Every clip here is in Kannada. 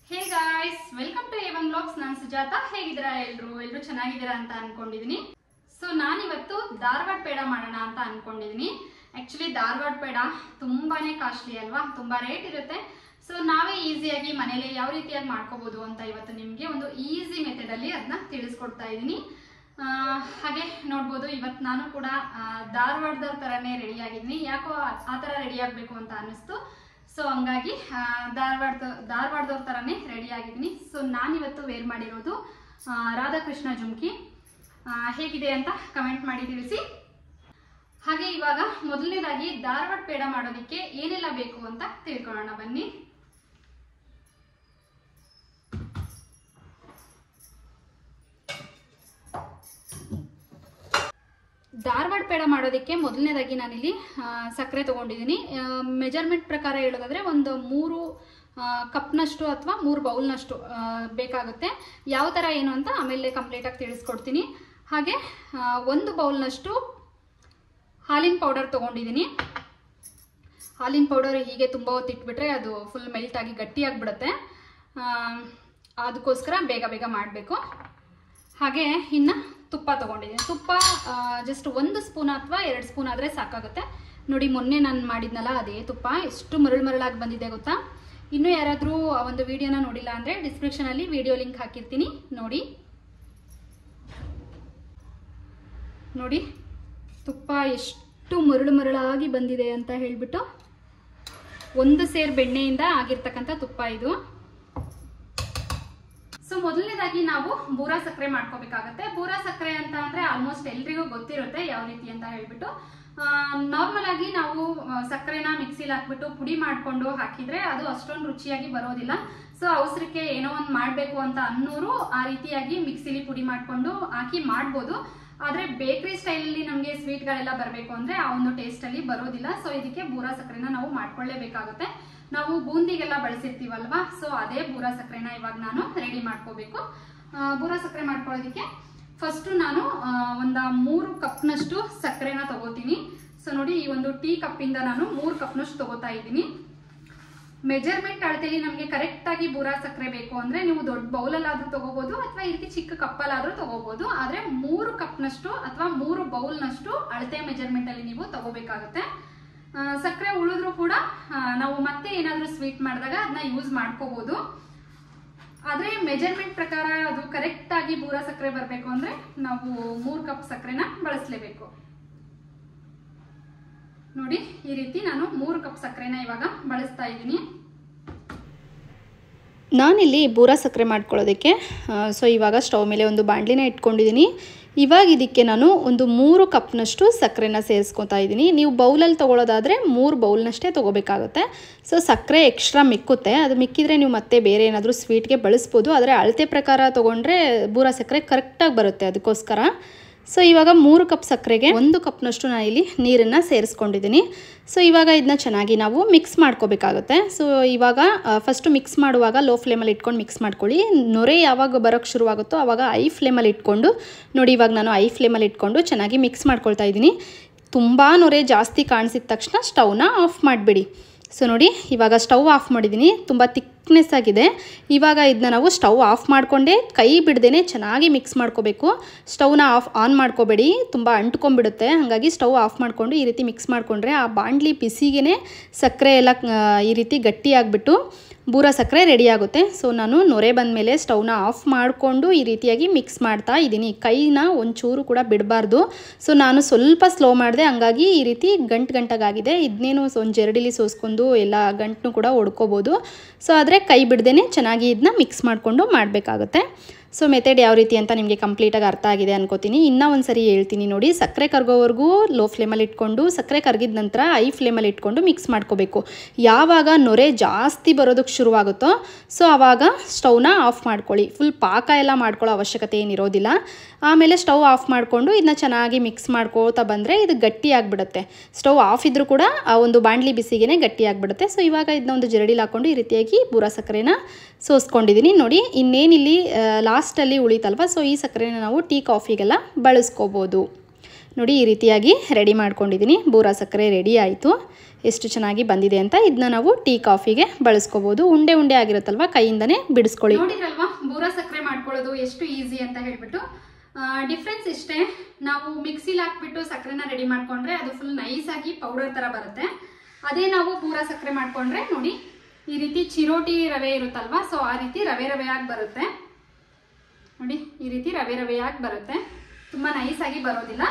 Hey guys, welcome to A1 Vlogs. ನಾನು ಸುಜಾತಾ. ಹೇಗಿದ್ದೀರಾ ಎಲ್ಲರೂ ಚೆನ್ನಾಗಿದ್ದೀರಾ ಅಂತ ಅನ್ಕೊಂಡಿದೀನಿ. ಸೊ ನಾನಿವತ್ತು ಧಾರವಾಡ ಪೇಡ ಮಾಡೋಣ ಅಂತ ಅನ್ಕೊಂಡಿದೀನಿ. ಆಕ್ಚುಲಿ ಧಾರವಾಡ ಪೇಡ ತುಂಬಾನೇ ಕಾಸ್ಟ್ಲಿ ಅಲ್ವಾ, ತುಂಬಾ ರೇಟ್ ಇರುತ್ತೆ. ಸೊ ನಾವೇ ಈಸಿಯಾಗಿ ಮನೇಲಿ ಯಾವ ರೀತಿಯಾಗಿ ಮಾಡ್ಕೋಬಹುದು ಅಂತ ಇವತ್ತು ನಿಮಗೆ ಒಂದು ಈಸಿ ಮೆಥಡ್ ಅಲ್ಲಿ ಅದನ್ನ ತಿಳಿಸ್ಕೊಡ್ತಾ ಇದ್ದೀನಿ. ಹಾಗೆ ನೋಡ್ಬೋದು, ಇವತ್ತು ನಾನು ಕೂಡ ಧಾರವಾಡದ ತರನೇ ರೆಡಿ ಆಗಿದ್ದೀನಿ. ಯಾಕೋ ಆ ತರ ರೆಡಿ ಆಗಬೇಕು ಅಂತ ಅನ್ನಿಸ್ತು. ಸೊ ಹಂಗಾಗಿ ಧಾರವಾಡದವ್ರ ತರನೇ ರೆಡಿ ಆಗಿದ್ದೀನಿ. ಸೊ ನಾನಿವತ್ತು ವೇರ್ ಮಾಡಿರೋದು ರಾಧಾಕೃಷ್ಣ ಜುಮ್ಕಿ. ಹೇಗಿದೆ ಅಂತ ಕಮೆಂಟ್ ಮಾಡಿ ತಿಳಿಸಿ. ಹಾಗೆ ಇವಾಗ ಮೊದಲನೇದಾಗಿ ಧಾರವಾಡ ಪೇಡ ಮಾಡೋದಕ್ಕೆ ಏನೆಲ್ಲ ಬೇಕು ಅಂತ ತಿಳ್ಕೊಳ್ಳೋಣ ಬನ್ನಿ. ಧಾರವಾಡ ಪೇಡ ಮಾಡೋದಕ್ಕೆ ಮೊದಲನೇದಾಗಿ ನಾನಿಲ್ಲಿ ಸಕ್ಕರೆ ತೊಗೊಂಡಿದ್ದೀನಿ. ಮೆಜರ್ಮೆಂಟ್ ಪ್ರಕಾರ ಹೇಳೋದಾದರೆ ಒಂದು 3 ಕಪ್ನಷ್ಟು ಅಥವಾ 3 ಬೌಲ್ನಷ್ಟು ಬೇಕಾಗುತ್ತೆ. ಯಾವ ಥರ ಏನು ಅಂತ ಆಮೇಲೆ ಕಂಪ್ಲೀಟಾಗಿ ತಿಳಿಸ್ಕೊಡ್ತೀನಿ. ಹಾಗೆ 1 ಬೌಲ್ನಷ್ಟು ಹಾಲಿನ ಪೌಡರ್ ತೊಗೊಂಡಿದ್ದೀನಿ. ಹಾಲಿನ ಪೌಡರ್ ಹೀಗೆ ತುಂಬ ಹೊತ್ತು ಇಟ್ಬಿಟ್ರೆ ಅದು ಫುಲ್ ಮೆಲ್ಟ್ ಆಗಿ ಗಟ್ಟಿಯಾಗಿಬಿಡುತ್ತೆ. ಅದಕ್ಕೋಸ್ಕರ ಬೇಗ ಮಾಡಬೇಕು. ಹಾಗೆ ಇನ್ನು ತುಪ್ಪ ತೊಗೊಂಡಿದ್ದೀನಿ. ತುಪ್ಪ ಜಸ್ಟ್ 1 ಸ್ಪೂನ್ ಅಥವಾ 2 ಸ್ಪೂನ್ ಆದರೆ ಸಾಕಾಗುತ್ತೆ. ನೋಡಿ, ಮೊನ್ನೆ ನಾನು ಮಾಡಿದ್ನಲ್ಲ ಅದೇ ತುಪ್ಪ ಎಷ್ಟು ಮರಳಾಗಿ ಬಂದಿದೆ ಗೊತ್ತಾ. ಇನ್ನೂ ಯಾರಾದರೂ ಆ ಒಂದು ವಿಡಿಯೋನ ನೋಡಿಲ್ಲ ಅಂದರೆ ಡಿಸ್ಕ್ರಿಪ್ಷನಲ್ಲಿ ವಿಡಿಯೋ ಲಿಂಕ್ ಹಾಕಿರ್ತೀನಿ, ನೋಡಿ ತುಪ್ಪ ಎಷ್ಟು ಮರಳಾಗಿ ಬಂದಿದೆ ಅಂತ ಹೇಳಿಬಿಟ್ಟು. 1 ಸೇರ್ ಬೆಣ್ಣೆಯಿಂದ ಆಗಿರ್ತಕ್ಕಂಥ ತುಪ್ಪ ಇದು. ಸೊ ಮೊದಲನೇದಾಗಿ ನಾವು ಬೂರಾ ಸಕ್ಕರೆ ಮಾಡ್ಕೋಬೇಕಾಗತ್ತೆ. ಬೂರಾ ಸಕ್ಕರೆ ಅಂತ ಅಂದ್ರೆ ಆಲ್ಮೋಸ್ಟ್ ಎಲ್ರಿಗೂ ಗೊತ್ತಿರುತ್ತೆ ಯಾವ ರೀತಿ ಅಂತ ಹೇಳ್ಬಿಟ್ಟು. ನಾರ್ಮಲ್ ಆಗಿ ನಾವು ಸಕ್ಕರೆನ ಮಿಕ್ಸಿಲಿ ಹಾಕ್ಬಿಟ್ಟು ಪುಡಿ ಮಾಡ್ಕೊಂಡು ಹಾಕಿದ್ರೆ ಅದು ಅಷ್ಟೊಂದು ರುಚಿಯಾಗಿ ಬರೋದಿಲ್ಲ. ಸೊ ಅವಸರಕ್ಕೆ ಏನೋ ಒಂದು ಮಾಡಬೇಕು ಅಂತ ಅನ್ನೋರು ಆ ರೀತಿಯಾಗಿ ಮಿಕ್ಸಿಲಿ ಪುಡಿ ಮಾಡ್ಕೊಂಡು ಹಾಕಿ ಮಾಡ್ಬೋದು. ಆದ್ರೆ ಬೇಕರಿ ಸ್ಟೈಲಲ್ಲಿ ನಮಗೆ ಸ್ವೀಟ್ಗಳೆಲ್ಲ ಬರಬೇಕು ಅಂದ್ರೆ ಆ ಒಂದು ಟೇಸ್ಟ್ ಅಲ್ಲಿ ಬರೋದಿಲ್ಲ. ಸೊ ಇದಕ್ಕೆ ಬೂರಾ ಸಕ್ಕರೆನ ನಾವು ಮಾಡ್ಕೊಳ್ಳೇಬೇಕಾಗುತ್ತೆ. ನಾವು ಬೂಂದಿಗೆಲ್ಲ ಬಳಸಿರ್ತೀವಲ್ವಾ, ಸೊ ಅದೇ ಬೂರಾ ಸಕ್ಕರೆನ ಇವಾಗ ನಾನು ರೆಡಿ ಮಾಡ್ಕೋಬೇಕು. ಬೂರಾ ಸಕ್ಕರೆ ಮಾಡ್ಕೊಳ್ಳೋದಕ್ಕೆ ಫಸ್ಟ್ ನಾನು ಒಂದು 3 ಕಪ್ನಷ್ಟು ಸಕ್ಕರೆನ ತಗೋತೀನಿ. ಸೊ ನೋಡಿ, ಈ ಒಂದು ಟೀ ಕಪ್ಪಿಂದ ನಾನು 3 ಕಪ್ನಷ್ಟು ತಗೋತಾ ಇದ್ದೀನಿ. ಮೆಜರ್ಮೆಂಟ್ ಅಳತೆಲಿ ನಮಗೆ ಕರೆಕ್ಟ್ ಆಗಿ ಬೂರಾ ಸಕ್ಕರೆ ಬೇಕು ಅಂದ್ರೆ ನೀವು ದೊಡ್ಡ ಬೌಲಲ್ಲಾದ್ರೂ ತಗೋಬಹುದು ಅಥವಾ ಈ ರೀತಿ ಚಿಕ್ಕ ಕಪ್ಪಲ್ಲಾದ್ರೂ ತಗೋಬಹುದು. ಆದ್ರೆ 3 ಕಪ್ನಷ್ಟು ಅಥವಾ 3 ಬೌಲ್ನಷ್ಟು ಅಳತೆ ಮೆಜರ್ಮೆಂಟ್ ಅಲ್ಲಿ ನೀವು ತಗೋಬೇಕಾಗುತ್ತೆ. ಸಕ್ಕರೆ ಉಳಿದ್ರು ಕೂಡ ನಾವು ಮತ್ತೆ ಏನಾದ್ರೂ ಸ್ವೀಟ್ ಮಾಡಿದಾಗ ಅದನ್ನ ಯೂಸ್ ಮಾಡ್ಕೋಬಹುದು. ಆದ್ರೆ ಮೆಜರ್ಮೆಂಟ್ ಪ್ರಕಾರ ಅದು ಕರೆಕ್ಟ್ ಆಗಿ ಬೂರಾ ಸಕ್ಕರೆ ಬರಬೇಕು ಅಂದ್ರೆ ನಾವು 3 ಕಪ್ ಸಕ್ಕರೆನ ಬಳಸಲೇಬೇಕು. ನೋಡಿ, ಈ ರೀತಿ ನಾನು 3 ಕಪ್ ಸಕ್ಕರೆನ ಇವಾಗ ಬಳಸ್ತಾ ಇದ್ದೀನಿ. ನಾನಿಲ್ಲಿ ಬೂರಾ ಸಕ್ಕರೆ ಮಾಡ್ಕೊಳ್ಳೋದಕ್ಕೆ ಸೊ ಇವಾಗ ಸ್ಟವ್ ಮೇಲೆ ಒಂದು ಬಾಣಲಿನ ಇಟ್ಕೊಂಡಿದ್ದೀನಿ. ಇವಾಗ ಇದಕ್ಕೆ ನಾನು ಒಂದು 3 ಕಪ್ನಷ್ಟು ಸಕ್ಕರೆನ ಸೇರಿಸ್ಕೊತಾ ಇದ್ದೀನಿ. ನೀವು ಬೌಲಲ್ಲಿ ತೊಗೊಳ್ಳೋದಾದರೆ 3 ಬೌಲ್ನಷ್ಟೇ ತೊಗೋಬೇಕಾಗುತ್ತೆ. ಸೊ ಸಕ್ಕರೆ ಎಕ್ಸ್ಟ್ರಾ ಮಿಕ್ಕುತ್ತೆ, ಅದು ಮಿಕ್ಕಿದ್ರೆ ನೀವು ಮತ್ತೆ ಬೇರೆ ಏನಾದರೂ ಸ್ವೀಟ್ಗೆ ಬಳಸ್ಬೋದು. ಆದರೆ ಅಳತೆ ಪ್ರಕಾರ ತೊಗೊಂಡ್ರೆ ಬೂರಾ ಸಕ್ಕರೆ ಕರೆಕ್ಟಾಗಿ ಬರುತ್ತೆ, ಅದಕ್ಕೋಸ್ಕರ. ಸೊ ಇವಾಗ 3 ಕಪ್ ಸಕ್ಕರೆಗೆ 1 ಕಪ್ನಷ್ಟು ನಾನು ಇಲ್ಲಿ ನೀರನ್ನು ಸೇರಿಸ್ಕೊಂಡಿದ್ದೀನಿ. ಸೊ ಇವಾಗ ಇದನ್ನ ಚೆನ್ನಾಗಿ ನಾವು ಮಿಕ್ಸ್ ಮಾಡ್ಕೋಬೇಕಾಗುತ್ತೆ. ಸೊ ಇವಾಗ ಫಸ್ಟು ಮಿಕ್ಸ್ ಮಾಡುವಾಗ ಲೋ ಫ್ಲೇಮಲ್ಲಿ ಇಟ್ಕೊಂಡು ಮಿಕ್ಸ್ ಮಾಡ್ಕೊಳ್ಳಿ. ನೊರೆ ಯಾವಾಗ ಬರೋಕ್ಕೆ ಶುರುವಾಗುತ್ತೋ ಆವಾಗ ಐ ಫ್ಲೇಮಲ್ಲಿ ಇಟ್ಕೊಂಡು ನೋಡಿ, ಇವಾಗ ನಾನು ಐ ಫ್ಲೇಮಲ್ಲಿ ಇಟ್ಕೊಂಡು ಚೆನ್ನಾಗಿ ಮಿಕ್ಸ್ ಮಾಡ್ಕೊಳ್ತಾ ಇದ್ದೀನಿ. ತುಂಬ ನೊರೆ ಜಾಸ್ತಿ ಕಾಣಿಸಿದ ತಕ್ಷಣ ಸ್ಟವ್ನ ಆಫ್ ಮಾಡಿಬಿಡಿ. ಸೊ ನೋಡಿ, ಇವಾಗ ಸ್ಟವ್ ಆಫ್ ಮಾಡಿದ್ದೀನಿ. ತುಂಬ ಥಿಕ್ನೆಸ್ ಆಗಿದೆ. ಇವಾಗ ಇದನ್ನ ನಾವು ಸ್ಟವ್ ಆಫ್ ಮಾಡಿಕೊಂಡೇ ಕೈ ಬಿಡ್ದೇ ಚೆನ್ನಾಗಿ ಮಿಕ್ಸ್ ಮಾಡ್ಕೋಬೇಕು. ಸ್ಟವ್ನ ಆನ್ ಮಾಡ್ಕೋಬೇಡಿ, ತುಂಬ ಅಂಟ್ಕೊಂಡ್ಬಿಡುತ್ತೆ. ಹಾಗಾಗಿ ಸ್ಟವ್ ಆಫ್ ಮಾಡಿಕೊಂಡು ಈ ರೀತಿ ಮಿಕ್ಸ್ ಮಾಡಿಕೊಂಡ್ರೆ ಆ ಬಾಣಲಿ ಬಿಸಿಗೆ ಸಕ್ಕರೆ ಎಲ್ಲ ಈ ರೀತಿ ಗಟ್ಟಿಯಾಗಿಬಿಟ್ಟು ಬೂರಾ ಸಕ್ಕರೆ ರೆಡಿ ಆಗುತ್ತೆ. ಸೊ ನಾನು ನೊರೆ ಬಂದ ಮೇಲೆ ಸ್ಟವ್ನ ಆಫ್ ಮಾಡಿಕೊಂಡು ಈ ರೀತಿಯಾಗಿ ಮಿಕ್ಸ್ ಮಾಡ್ತಾ ಇದ್ದೀನಿ. ಕೈನ ಒಂಚೂರು ಕೂಡ ಬಿಡಬಾರ್ದು. ಸೊ ನಾನು ಸ್ವಲ್ಪ ಸ್ಲೋ ಮಾಡಿದೆ, ಹಂಗಾಗಿ ಈ ರೀತಿ ಗಂಟಾಗಿದೆ. ಇದನ್ನೇನು ಒಂದು ಜರಡಿಲಿ ಸೋಸ್ಕೊಂಡು ಎಲ್ಲ ಗಂಟನ್ನು ಕೂಡ ಒಡ್ಕೋಬೋದು. ಸೊ ಆದರೆ ಕೈ ಬಿಡ್ದೇ ಚೆನ್ನಾಗಿ ಇದನ್ನ ಮಿಕ್ಸ್ ಮಾಡಿಕೊಂಡು ಮಾಡಬೇಕಾಗುತ್ತೆ. ಸೊ ಮೆಥಡ್ ಯಾವ ರೀತಿ ಅಂತ ನಿಮಗೆ ಕಂಪ್ಲೀಟಾಗಿ ಅರ್ಥ ಆಗಿದೆ ಅನ್ಕೋತೀನಿ. ಇನ್ನೂ ಒಂದು ಸರಿ ಹೇಳ್ತೀನಿ ನೋಡಿ. ಸಕ್ಕರೆ ಕರಗೋವರೆಗೂ ಲೋ ಫ್ಲೇಮಲ್ಲಿ ಇಟ್ಕೊಂಡು ಸಕ್ಕರೆ ಕರಗಿದ ನಂತರ ಐ ಫ್ಲೇಮಲ್ಲಿ ಇಟ್ಕೊಂಡು ಮಿಕ್ಸ್ ಮಾಡ್ಕೋಬೇಕು. ಯಾವಾಗ ನೊರೆ ಜಾಸ್ತಿ ಬರೋದಕ್ಕೆ ಶುರುವಾಗುತ್ತೋ ಸೊ ಆವಾಗ ಸ್ಟವ್ನ ಆಫ್ ಮಾಡ್ಕೊಳ್ಳಿ. ಫುಲ್ ಪಾಕ ಎಲ್ಲ ಮಾಡ್ಕೊಳ್ಳೋ ಅವಶ್ಯಕತೆ ಏನಿರೋದಿಲ್ಲ. ಆಮೇಲೆ ಸ್ಟವ್ ಆಫ್ ಮಾಡಿಕೊಂಡು ಇದನ್ನ ಚೆನ್ನಾಗಿ ಮಿಕ್ಸ್ ಮಾಡ್ಕೋತಾ ಬಂದರೆ ಇದು ಗಟ್ಟಿ ಆಗಿಬಿಡುತ್ತೆ. ಸ್ಟವ್ ಆಫ್ ಇದ್ರೂ ಕೂಡ ಆ ಒಂದು ಬಾಣಲಿ ಬಿಸಿಗೆ ಗಟ್ಟಿ ಆಗಿಬಿಡುತ್ತೆ. ಸೊ ಇವಾಗ ಇದನ್ನ ಒಂದು ಜರಡಿಲಿ ಹಾಕ್ಕೊಂಡು ಈ ರೀತಿಯಾಗಿ ಬೂರಾ ಸಕ್ಕರೆನ ಸೋಸ್ಕೊಂಡಿದ್ದೀನಿ. ನೋಡಿ, ಇನ್ನೇನಿಲ್ಲಿ ಲಾಸ್ಟಲ್ಲಿ ಉಳಿತಲ್ವ, ಸೊ ಈ ಸಕ್ಕರೆನ ನಾವು ಟೀ ಕಾಫಿಗೆಲ್ಲ ಬಳಸ್ಕೋಬೋದು. ನೋಡಿ ಈ ರೀತಿಯಾಗಿ ರೆಡಿ ಮಾಡ್ಕೊಂಡಿದ್ದೀನಿ. ಬೂರಾ ಸಕ್ಕರೆ ರೆಡಿ ಆಯಿತು. ಎಷ್ಟು ಚೆನ್ನಾಗಿ ಬಂದಿದೆ ಅಂತ. ಇದನ್ನ ನಾವು ಟೀ ಕಾಫಿಗೆ ಬಳಸ್ಕೋಬೋದು. ಉಂಡೆ ಉಂಡೆ ಆಗಿರುತ್ತಲ್ವ, ಕೈಯಿಂದನೇ ಬಿಡಿಸ್ಕೊಳ್ಳಿ. ನೋಡಿದ್ರಲ್ವಾ ಬೂರಾ ಸಕ್ಕರೆ ಮಾಡ್ಕೊಳ್ಳೋದು ಎಷ್ಟು ಈಸಿ ಅಂತ ಹೇಳ್ಬಿಟ್ಟು. ಡಿಫ್ರೆನ್ಸ್ ಇಷ್ಟೇ, ನಾವು ಮಿಕ್ಸಿಲಿ ಹಾಕ್ಬಿಟ್ಟು ಸಕ್ಕರೆನ ರೆಡಿ ಮಾಡ್ಕೊಂಡ್ರೆ ಅದು ಫುಲ್ ನೈಸ್ ಆಗಿ ಪೌಡರ್ ತರ ಬರುತ್ತೆ. ಅದೇ ನಾವು ಬೂರಾ ಸಕ್ಕರೆ ಮಾಡ್ಕೊಂಡ್ರೆ ನೋಡಿ ಈ ರೀತಿ ಚಿರೋಟಿ ರವೆ ಇರುತ್ತಲ್ವಾ, ಸೊ ಆ ರೀತಿ ರವೆ ರವೆಯಾಗಿ ಬರುತ್ತೆ. ನೋಡಿ ಈ ರೀತಿ ರವೆ ರವೆಯಾಗಿ ಬರುತ್ತೆ. ತುಂಬಾ ನೈಸ್ ಆಗಿ ಬರೋದಿಲ್ಲ,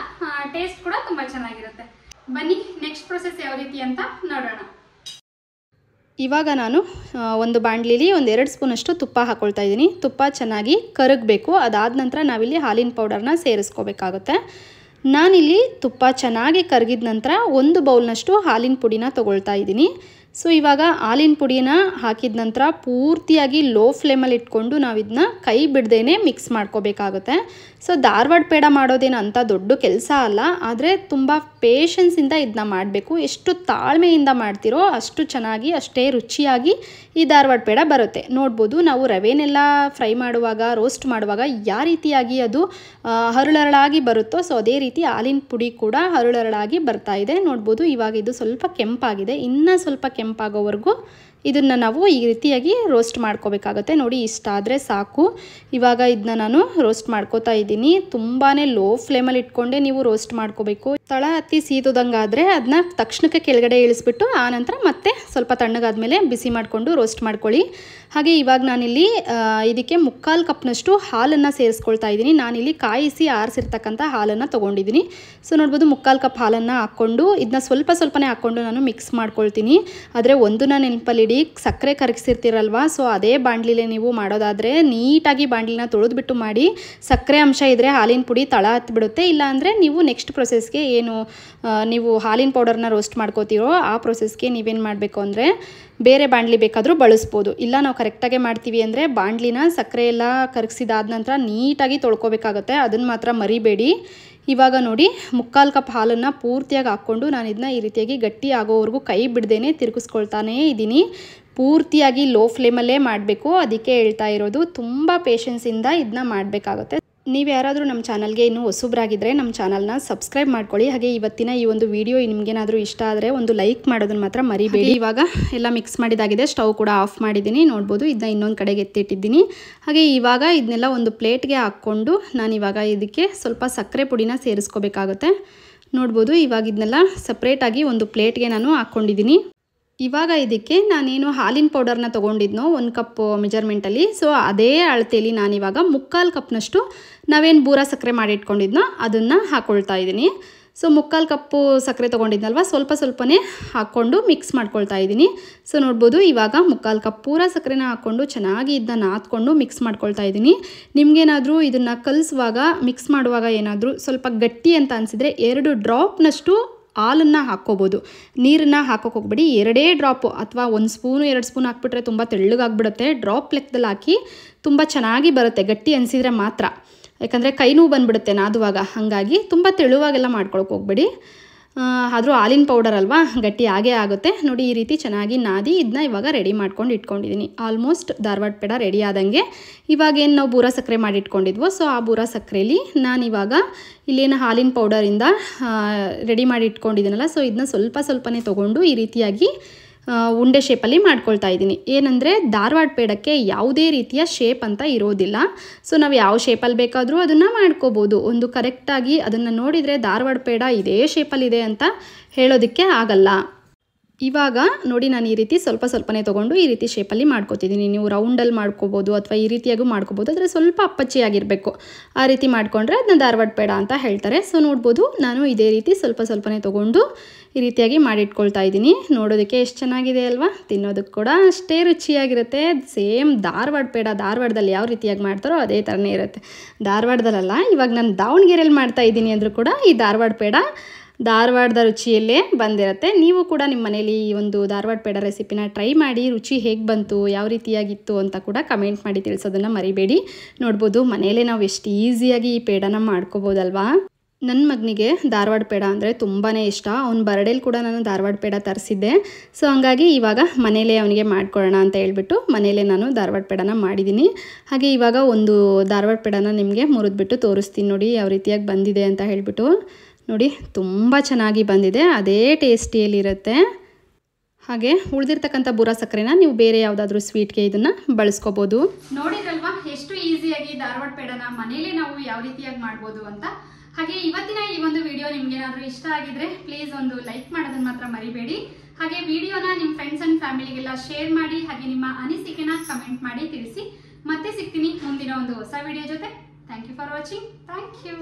ಟೇಸ್ಟ್ ಕೂಡ ತುಂಬಾ ಚೆನ್ನಾಗಿರುತ್ತೆ. ಬನ್ನಿ ನೆಕ್ಸ್ಟ್ ಪ್ರೊಸೆಸ್ ಯಾವ ರೀತಿ ಅಂತ ನೋಡೋಣ. ಇವಾಗ ನಾನು ಒಂದು ಬಾಣಲಿಲಿ ಒಂದು 2 ಸ್ಪೂನಷ್ಟು ತುಪ್ಪ ಹಾಕ್ಕೊಳ್ತಾ ಇದ್ದೀನಿ. ತುಪ್ಪ ಚೆನ್ನಾಗಿ ಕರಗಬೇಕು. ಅದಾದ ನಂತರ ನಾವಿಲ್ಲಿ ಹಾಲಿನ ಪೌಡರ್ನ ಸೇರಿಸ್ಕೋಬೇಕಾಗುತ್ತೆ. ನಾನಿಲ್ಲಿ ತುಪ್ಪ ಚೆನ್ನಾಗಿ ಕರಗಿದ ನಂತರ 1 ಬೌಲ್ನಷ್ಟು ಹಾಲಿನ ಪುಡಿನ ತೊಗೊಳ್ತಾ ಇದ್ದೀನಿ. ಸೊ ಇವಾಗ ಹಾಲಿನ ಪುಡಿನ ಹಾಕಿದ ನಂತರ ಪೂರ್ತಿಯಾಗಿ ಲೋ ಫ್ಲೇಮಲ್ಲಿ ಇಟ್ಕೊಂಡು ನಾವು ಇದನ್ನ ಕೈ ಬಿಡ್ದೇನೆ ಮಿಕ್ಸ್ ಮಾಡ್ಕೋಬೇಕಾಗುತ್ತೆ. ಸೊ ಧಾರವಾಡ ಪೇಡ ಮಾಡೋದೇನು ಅಂಥ ದೊಡ್ಡ ಕೆಲಸ ಅಲ್ಲ, ಆದರೆ ತುಂಬ ಪೇಷನ್ಸಿಂದ ಇದನ್ನ ಮಾಡಬೇಕು. ಎಷ್ಟು ತಾಳ್ಮೆಯಿಂದ ಮಾಡ್ತಿರೋ ಅಷ್ಟು ಚೆನ್ನಾಗಿ, ಅಷ್ಟೇ ರುಚಿಯಾಗಿ ಈ ಧಾರವಾಡ ಪೇಡ ಬರುತ್ತೆ. ನೋಡ್ಬೋದು, ನಾವು ರವೆನೆಲ್ಲ ಫ್ರೈ ಮಾಡುವಾಗ, ರೋಸ್ಟ್ ಮಾಡುವಾಗ ಯಾವ ರೀತಿಯಾಗಿ ಅದು ಹರಳರಳಾಗಿ ಬರುತ್ತೋ, ಸೊ ಅದೇ ರೀತಿ ಹಾಲಿನ ಪುಡಿ ಕೂಡ ಹರಳರಳಾಗಿ ಬರ್ತಾ ಇದೆ. ನೋಡ್ಬೋದು, ಇವಾಗ ಇದು ಸ್ವಲ್ಪ ಕೆಂಪಾಗಿದೆ. ಇನ್ನೂ ಸ್ವಲ್ಪ ಕೆಂಪಾಗೋವರೆಗೂ ಇದನ್ನು ನಾವು ಈ ರೀತಿಯಾಗಿ ರೋಸ್ಟ್ ಮಾಡ್ಕೋಬೇಕಾಗತ್ತೆ. ನೋಡಿ ಇಷ್ಟಾದರೆ ಸಾಕು. ಇವಾಗ ಇದನ್ನ ನಾನು ರೋಸ್ಟ್ ಮಾಡ್ಕೋತಾ ಇದ್ದೀನಿ. ತುಂಬಾ ಲೋ ಫ್ಲೇಮಲ್ಲಿ ಇಟ್ಕೊಂಡೆ ನೀವು ರೋಸ್ಟ್ ಮಾಡ್ಕೋಬೇಕು. ತಳ ಹತ್ತಿ ಸೀದೋದಂಗಾದರೆ ಅದನ್ನ ತಕ್ಷಣಕ್ಕೆ ಕೆಳಗಡೆ ಇಳಿಸ್ಬಿಟ್ಟು ಆನಂತರ ಮತ್ತೆ ಸ್ವಲ್ಪ ತಣ್ಣಗಾದ್ಮೇಲೆ ಬಿಸಿ ಮಾಡಿಕೊಂಡು ರೋಸ್ಟ್ ಮಾಡ್ಕೊಳ್ಳಿ. ಹಾಗೆ ಇವಾಗ ನಾನಿಲ್ಲಿ ಇದಕ್ಕೆ 3/4 ಕಪ್ನಷ್ಟು ಹಾಲನ್ನು ಸೇರಿಸ್ಕೊಳ್ತಾ ಇದ್ದೀನಿ. ನಾನಿಲ್ಲಿ ಕಾಯಿಸಿ ಆರಿಸಿರ್ತಕ್ಕಂಥ ಹಾಲನ್ನು ತೊಗೊಂಡಿದ್ದೀನಿ. ಸೊ ನೋಡ್ಬೋದು, 3/4 ಕಪ್ ಹಾಲನ್ನು ಹಾಕ್ಕೊಂಡು ಇದನ್ನ ಸ್ವಲ್ಪ ಸ್ವಲ್ಪನೇ ಹಾಕ್ಕೊಂಡು ನಾನು ಮಿಕ್ಸ್ ಮಾಡ್ಕೊಳ್ತೀನಿ. ಆದರೆ ಒಂದನ್ನ ನೆನಪಲ್ಲಿಡಿ, ಸಕ್ಕರೆ ಕರಗಿಸಿರ್ತೀರಲ್ವ, ಸೊ ಅದೇ ಬಾಣಲಿಲೇ ನೀವು ಮಾಡೋದಾದರೆ ನೀಟಾಗಿ ಬಾಣಲಿನ ತೊಳೆದ್ಬಿಟ್ಟು ಮಾಡಿ. ಸಕ್ಕರೆ ಅಂಶ ಇದ್ದರೆ ಹಾಲಿನ ಪುಡಿ ತಳ ಹತ್ತಿಬಿಡುತ್ತೆ. ಇಲ್ಲಾಂದರೆ ನೀವು ನೆಕ್ಸ್ಟ್ ಪ್ರೊಸೆಸ್ಗೆ ಏನು ನೀವು ಹಾಲಿನ ಪೌಡರ್ನ ರೋಸ್ಟ್ ಮಾಡ್ಕೋತೀರೋ ಆ ಪ್ರೊಸೆಸ್ಗೆ ನೀವೇನು ಮಾಡಬೇಕು ಅಂದರೆ ಬೇರೆ ಬಾಣಲಿ ಬೇಕಾದರೂ ಬಳಸ್ಬೋದು. ಇಲ್ಲ ನಾವು ಕರೆಕ್ಟಾಗೆ ಮಾಡ್ತೀವಿ ಅಂದರೆ ಬಾಣಲಿನ ಸಕ್ಕರೆ ಎಲ್ಲ ಕರಗಿಸಿದಾದ ನಂತರ ನೀಟಾಗಿ ತೊಳ್ಕೊಬೇಕಾಗತ್ತೆ. ಅದನ್ನು ಮಾತ್ರ ಮರಿಬೇಡಿ. ಇವಾಗ ನೋಡಿ 3/4 ಕಪ್ ಹಾಲನ್ನು ಪೂರ್ತಿಯಾಗಿ ಹಾಕ್ಕೊಂಡು ನಾನು ಇದನ್ನ ಈ ರೀತಿಯಾಗಿ ಗಟ್ಟಿ ಆಗೋವರೆಗೂ ಕೈ ಬಿಡ್ದೇನೆ ತಿರುಗಿಸ್ಕೊಳ್ತಾನೇ ಇದ್ದೀನಿ. ಪೂರ್ತಿಯಾಗಿ ಲೋ ಫ್ಲೇಮಲ್ಲೇ ಮಾಡಬೇಕು. ಅದಕ್ಕೆ ಹೇಳ್ತಾ ಇರೋದು, ತುಂಬ ಪೇಷನ್ಸಿಂದ ಇದನ್ನ ಮಾಡಬೇಕಾಗುತ್ತೆ. ನೀವು ಯಾರಾದರೂ ನಮ್ಮ ಚಾನಲ್ಗೆ ಇನ್ನೂ ಹೊಸಬ್ರಾಗಿದ್ದರೆ ನಮ್ಮ ಚಾನಲ್ನ ಸಬ್ಸ್ಕ್ರೈಬ್ ಮಾಡ್ಕೊಳ್ಳಿ. ಹಾಗೆ ಇವತ್ತಿನ ಈ ಒಂದು ವಿಡಿಯೋ ನಿಮಗೇನಾದರೂ ಇಷ್ಟ ಆದರೆ ಒಂದು ಲೈಕ್ ಮಾಡೋದನ್ನು ಮಾತ್ರ ಮರಿಬೇಡಿ. ಇವಾಗ ಎಲ್ಲ ಮಿಕ್ಸ್ ಮಾಡಿದಾಗಿದೆ. ಸ್ಟವ್ ಕೂಡ ಆಫ್ ಮಾಡಿದ್ದೀನಿ. ನೋಡ್ಬೋದು, ಇದನ್ನ ಇನ್ನೊಂದು ಕಡೆಗೆ ಎತ್ತಿಟ್ಟಿದ್ದೀನಿ. ಹಾಗೆ ಇವಾಗ ಇದನ್ನೆಲ್ಲ ಒಂದು ಪ್ಲೇಟ್ಗೆ ಹಾಕ್ಕೊಂಡು ನಾನಿವಾಗ ಇದಕ್ಕೆ ಸ್ವಲ್ಪ ಸಕ್ಕರೆ ಪುಡಿನ ಸೇರಿಸ್ಕೋಬೇಕಾಗುತ್ತೆ. ನೋಡ್ಬೋದು, ಇವಾಗ ಇದನ್ನೆಲ್ಲ ಸಪ್ರೇಟಾಗಿ ಒಂದು ಪ್ಲೇಟ್ಗೆ ನಾನು ಹಾಕ್ಕೊಂಡಿದ್ದೀನಿ. ಇವಾಗ ಇದಕ್ಕೆ ನಾನೇನು ಹಾಲಿನ ಪೌಡರ್ನ ತೊಗೊಂಡಿದ್ನೋ 1 ಕಪ್ ಮೆಜರ್ಮೆಂಟಲ್ಲಿ, ಸೊ ಅದೇ ಅಳತೆಯಲ್ಲಿ ನಾನಿವಾಗ 3/4 ಕಪ್ನಷ್ಟು ನಾವೇನು ಬೂರಾ ಸಕ್ಕರೆ ಮಾಡಿಟ್ಕೊಂಡಿದ್ನೋ ಅದನ್ನು ಹಾಕ್ಕೊಳ್ತಾ ಇದ್ದೀನಿ. ಸೊ 3/4 ಕಪ್ಪು ಸಕ್ಕರೆ ತೊಗೊಂಡಿದ್ನಲ್ವ, ಸ್ವಲ್ಪ ಸ್ವಲ್ಪನೇ ಹಾಕ್ಕೊಂಡು ಮಿಕ್ಸ್ ಮಾಡ್ಕೊಳ್ತಾ ಇದ್ದೀನಿ. ಸೊ ನೋಡ್ಬೋದು, ಇವಾಗ 3/4 ಕಪ್ ಪೂರ ಸಕ್ಕರೆನ ಹಾಕ್ಕೊಂಡು ಚೆನ್ನಾಗಿ ಇದನ್ನ ನಾದ್ಕೊಂಡು ಮಿಕ್ಸ್ ಮಾಡ್ಕೊಳ್ತಾ ಇದ್ದೀನಿ. ನಿಮಗೇನಾದರೂ ಇದನ್ನು ಕಲಿಸುವಾಗ ಮಿಕ್ಸ್ ಮಾಡುವಾಗ ಏನಾದರೂ ಸ್ವಲ್ಪ ಗಟ್ಟಿ ಅಂತ ಅನಿಸಿದರೆ 2 ಡ್ರಾಪ್ನಷ್ಟು ಹಾಲನ್ನು ಹಾಕ್ಕೋಬೋದು. ನೀರನ್ನು ಹಾಕೋಕೆ ಹೋಗ್ಬೇಡಿ. 2 ಡ್ರಾಪು ಅಥವಾ 1 ಸ್ಪೂನು 2 ಸ್ಪೂನ್ ಹಾಕ್ಬಿಟ್ರೆ ತುಂಬ ತೆಳ್ಳಗಾಗ್ಬಿಡುತ್ತೆ. ಡ್ರಾಪ್ ಲೆಕ್ಕದಲ್ಲಿ ಹಾಕಿ ತುಂಬ ಚೆನ್ನಾಗಿ ಬರುತ್ತೆ, ಗಟ್ಟಿ ಅನಿಸಿದರೆ ಮಾತ್ರ. ಯಾಕಂದರೆ ಕೈ ನೋವು ಬಂದುಬಿಡುತ್ತೆ ನಾದುವಾಗ. ಹಾಗಾಗಿ ತುಂಬ ತೆಳುವಾಗೆಲ್ಲ ಮಾಡ್ಕೊಳಕ್ಕೆ ಹೋಗ್ಬೇಡಿ. ಆದರೂ ಹಾಲಿನ ಪೌಡರ್ ಅಲ್ವಾ, ಗಟ್ಟಿ ಆಗೇ ಆಗುತ್ತೆ. ನೋಡಿ ಈ ರೀತಿ ಚೆನ್ನಾಗಿ ನಾದಿ ಇದನ್ನ ಇವಾಗ ರೆಡಿ ಮಾಡ್ಕೊಂಡು ಇಟ್ಕೊಂಡಿದ್ದೀನಿ. ಆಲ್ಮೋಸ್ಟ್ ಧಾರವಾಡ ಪೇಡ ರೆಡಿ ಆದಂಗೆ. ಇವಾಗೇನು ನಾವು ಬೂರಾ ಸಕ್ಕರೆ ಮಾಡಿ ಇಟ್ಕೊಂಡಿದ್ವೋ, ಸೊ ಆ ಬೂರಾ ಸಕ್ಕರೆಯಲ್ಲಿ ನಾನಿವಾಗ ಇಲ್ಲೇನು ಹಾಲಿನ ಪೌಡರಿಂದ ರೆಡಿ ಮಾಡಿ ಇಟ್ಕೊಂಡಿದ್ದೀನಲ್ಲ, ಸೊ ಇದನ್ನ ಸ್ವಲ್ಪ ಸ್ವಲ್ಪನೇ ತೊಗೊಂಡು ಈ ರೀತಿಯಾಗಿ ಉಂಡೆ ಶೇಪಲ್ಲಿ ಮಾಡ್ಕೊಳ್ತಾ ಇದ್ದೀನಿ. ಏನಂದರೆ ಧಾರವಾಡ ಪೇಡಕ್ಕೆ ಯಾವುದೇ ರೀತಿಯ ಶೇಪ್ ಅಂತ ಇರೋದಿಲ್ಲ. ಸೊ ನಾವು ಯಾವ ಶೇಪಲ್ಲಿ ಬೇಕಾದರೂ ಅದನ್ನು ಮಾಡ್ಕೋಬೋದು. ಒಂದು ಕರೆಕ್ಟಾಗಿ ಅದನ್ನು ನೋಡಿದರೆ ಧಾರವಾಡ ಪೇಡ ಇದೇ ಶೇಪಲ್ಲಿದೆ ಅಂತ ಹೇಳೋದಕ್ಕೆ ಆಗಲ್ಲ. ಇವಾಗ ನೋಡಿ, ನಾನು ಈ ರೀತಿ ಸ್ವಲ್ಪ ಸ್ವಲ್ಪನೇ ತೊಗೊಂಡು ಈ ರೀತಿ ಶೇಪಲ್ಲಿ ಮಾಡ್ಕೋತಿದ್ದೀನಿ. ನೀವು ರೌಂಡಲ್ಲಿ ಮಾಡ್ಕೋಬೋದು ಅಥವಾ ಈ ರೀತಿಯಾಗೂ ಮಾಡ್ಕೋಬೋದು. ಆದರೆ ಸ್ವಲ್ಪ ಅಪ್ಪಚ್ಚಿಯಾಗಿರಬೇಕು. ಆ ರೀತಿ ಮಾಡಿಕೊಂಡ್ರೆ ಅದನ್ನ ಧಾರವಾಡ ಪೇಡ ಅಂತ ಹೇಳ್ತಾರೆ. ಸೊ ನೋಡ್ಬೋದು, ನಾನು ಇದೇ ರೀತಿ ಸ್ವಲ್ಪ ಸ್ವಲ್ಪನೇ ತೊಗೊಂಡು ಈ ರೀತಿಯಾಗಿ ಮಾಡಿಟ್ಕೊಳ್ತಾ ಇದ್ದೀನಿ. ನೋಡೋದಕ್ಕೆ ಎಷ್ಟು ಚೆನ್ನಾಗಿದೆ ಅಲ್ವಾ, ತಿನ್ನೋದಕ್ಕೆ ಕೂಡ ಅಷ್ಟೇ ರುಚಿಯಾಗಿರುತ್ತೆ. ಸೇಮ್ ಧಾರವಾಡ ಪೇಡ ಧಾರವಾಡದಲ್ಲಿ ಯಾವ ರೀತಿಯಾಗಿ ಮಾಡ್ತಾರೋ ಅದೇ ಥರನೇ ಇರುತ್ತೆ. ಧಾರವಾಡದಲ್ಲ, ಇವಾಗ ನಾನು ದಾವಣಗೆರೆಯಲ್ಲಿ ಮಾಡ್ತಾ ಇದ್ದೀನಿ ಅಂದರೂ ಕೂಡ ಈ ಧಾರವಾಡ ಪೇಡ ಧಾರವಾಡದ ರುಚಿಯಲ್ಲೇ ಬಂದಿರುತ್ತೆ. ನೀವು ಕೂಡ ನಿಮ್ಮ ಮನೇಲಿ ಈ ಒಂದು ಧಾರವಾಡ ಪೇಡ ರೆಸಿಪಿನ ಟ್ರೈ ಮಾಡಿ. ರುಚಿ ಹೇಗೆ ಬಂತು, ಯಾವ ರೀತಿಯಾಗಿತ್ತು ಅಂತ ಕೂಡ ಕಮೆಂಟ್ ಮಾಡಿ ತಿಳಿಸೋದನ್ನು ಮರಿಬೇಡಿ. ನೋಡ್ಬೋದು, ಮನೆಯಲ್ಲೇ ನಾವು ಎಷ್ಟು ಈಸಿಯಾಗಿ ಈ ಪೇಡನ ಮಾಡ್ಕೋಬೋದಲ್ವಾ. ನನ್ನ ಮಗನಿಗೆ ಧಾರವಾಡ ಪೇಡ ಅಂದರೆ ತುಂಬಾ ಇಷ್ಟ. ಅವ್ನ ಬರ್ಡೇಲಿ ಕೂಡ ನಾನು ಧಾರವಾಡ ಪೇಡ ತರಿಸಿದ್ದೆ. ಸೊ ಹಂಗಾಗಿ ಇವಾಗ ಮನೇಲೇ ಅವನಿಗೆ ಮಾಡ್ಕೊಳ್ಳೋಣ ಅಂತ ಹೇಳ್ಬಿಟ್ಟು ಮನೇಲೇ ನಾನು ಧಾರವಾಡ ಪೇಡನ ಮಾಡಿದ್ದೀನಿ. ಹಾಗೆ ಇವಾಗ ಒಂದು ಧಾರವಾಡ ಪೇಡನ ನಿಮಗೆ ಮುರಿದ್ಬಿಟ್ಟು ತೋರಿಸ್ತೀನಿ ನೋಡಿ ಯಾವ ರೀತಿಯಾಗಿ ಬಂದಿದೆ ಅಂತ ಹೇಳ್ಬಿಟ್ಟು. ನೋಡಿ ತುಂಬ ಚೆನ್ನಾಗಿ ಬಂದಿದೆ, ಅದೇ ಟೇಸ್ಟಿಯಲ್ಲಿರುತ್ತೆ. ಹಾಗೆ ಉಳಿದಿರ್ತಕ್ಕಂಥ ಬೂರಾ ಸಕ್ಕರೆನ ನೀವು ಬೇರೆ ಯಾವುದಾದ್ರೂ ಸ್ವೀಟ್ಗೆ ಇದನ್ನು ಬಳಸ್ಕೋಬೋದು. ನೋಡಿದ್ರಲ್ವಾ ಎಷ್ಟು ಈಸಿಯಾಗಿ ಧಾರವಾಡ ಪೇಡನ ಮನೇಲಿ ನಾವು ಯಾವ ರೀತಿಯಾಗಿ ಮಾಡ್ಬೋದು ಅಂತ. ಹಾಗೆ ಇವತ್ತಿನ ಈ ಒಂದು ವಿಡಿಯೋ ನಿಮ್ಗೇನಾದ್ರೂ ಇಷ್ಟ ಆಗಿದ್ರೆ ಪ್ಲೀಸ್ ಒಂದು ಲೈಕ್ ಮಾಡೋದನ್ನ ಮಾತ್ರ ಮರಿಬೇಡಿ. ಹಾಗೆ ವಿಡಿಯೋನ ನಿಮ್ಮ ಫ್ರೆಂಡ್ಸ್ ಅಂಡ್ ಫ್ಯಾಮಿಲಿಗೆಲ್ಲ ಶೇರ್ ಮಾಡಿ. ಹಾಗೆ ನಿಮ್ಮ ಅನಿಸಿಕೆನ ಕಮೆಂಟ್ ಮಾಡಿ ತಿಳಿಸಿ. ಮತ್ತೆ ಸಿಗ್ತೀನಿ ಮುಂದಿನ ಒಂದು ಹೊಸ ವಿಡಿಯೋ ಜೊತೆ. Thank you for watching. Thank you.